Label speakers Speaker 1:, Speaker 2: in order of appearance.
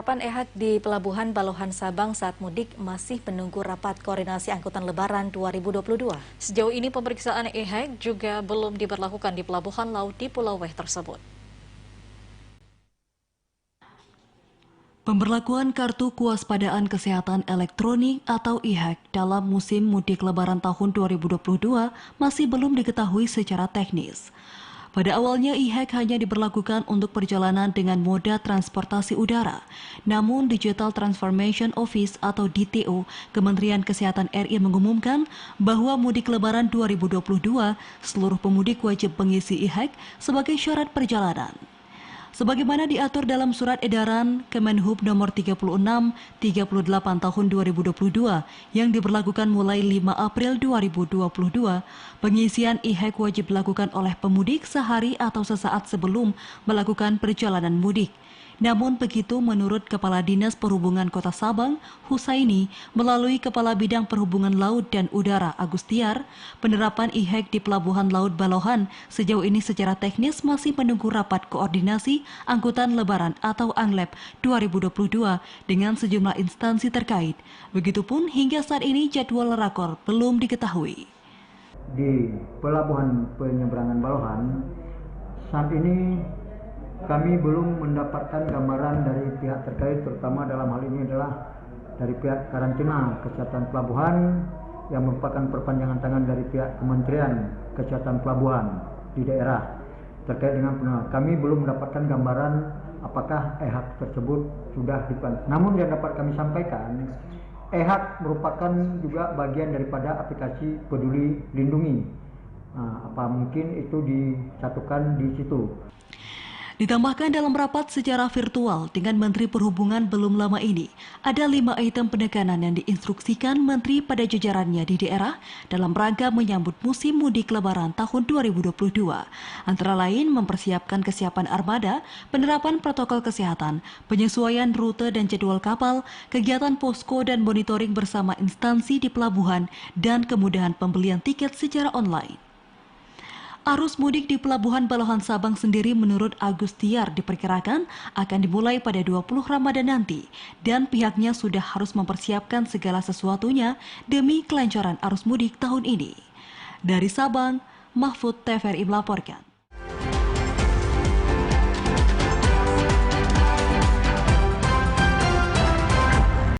Speaker 1: Penerapan e-hak di Pelabuhan Balohan Sabang saat mudik masih menunggu rapat koordinasi angkutan Lebaran 2022. Sejauh ini pemeriksaan e-hak juga belum diberlakukan di pelabuhan laut di Pulau Weh tersebut.
Speaker 2: Pemberlakuan Kartu Kewaspadaan Kesehatan Elektronik atau e-hak dalam musim mudik Lebaran tahun 2022 masih belum diketahui secara teknis. Pada awalnya e-hak hanya diberlakukan untuk perjalanan dengan moda transportasi udara. Namun Digital Transformation Office atau DTO Kementerian Kesehatan RI mengumumkan bahwa mudik Lebaran 2022 seluruh pemudik wajib mengisi e-hak sebagai syarat perjalanan. Sebagaimana diatur dalam Surat Edaran Kemenhub Nomor 36/38 Tahun 2022 yang diberlakukan mulai 5 April 2022, pengisian e-hak wajib dilakukan oleh pemudik sehari atau sesaat sebelum melakukan perjalanan mudik. Namun begitu menurut Kepala Dinas Perhubungan Kota Sabang, Husaini, melalui Kepala Bidang Perhubungan Laut dan Udara, Agustiar, penerapan e-hak di Pelabuhan Laut Balohan sejauh ini secara teknis masih menunggu rapat koordinasi angkutan Lebaran atau ANGLEP 2022 dengan sejumlah instansi terkait. Begitupun hingga saat ini jadwal rakor belum diketahui.
Speaker 3: Di Pelabuhan Penyeberangan Balohan, saat ini kami belum mendapatkan gambaran dari pihak terkait, terutama dalam hal ini adalah dari pihak karantina kesehatan pelabuhan yang merupakan perpanjangan tangan dari pihak Kementerian Kesehatan Pelabuhan di daerah terkait dengan kami belum mendapatkan gambaran apakah e-hak tersebut sudah dipanggil. Namun yang dapat kami sampaikan, e-hak merupakan juga bagian daripada aplikasi Peduli Lindungi. Apa mungkin itu disatukan di situ.
Speaker 2: Ditambahkan dalam rapat secara virtual dengan Menteri Perhubungan belum lama ini, ada 5 item penekanan yang diinstruksikan Menteri pada jajarannya di daerah dalam rangka menyambut musim mudik Lebaran tahun 2022. Antara lain mempersiapkan kesiapan armada, penerapan protokol kesehatan, penyesuaian rute dan jadwal kapal, kegiatan posko dan monitoring bersama instansi di pelabuhan, dan kemudahan pembelian tiket secara online. Arus mudik di Pelabuhan Balohan Sabang sendiri menurut Agustiar diperkirakan akan dimulai pada 20 Ramadan nanti dan pihaknya sudah harus mempersiapkan segala sesuatunya demi kelancaran arus mudik tahun ini. Dari Sabang, Mahfud TVRI melaporkan.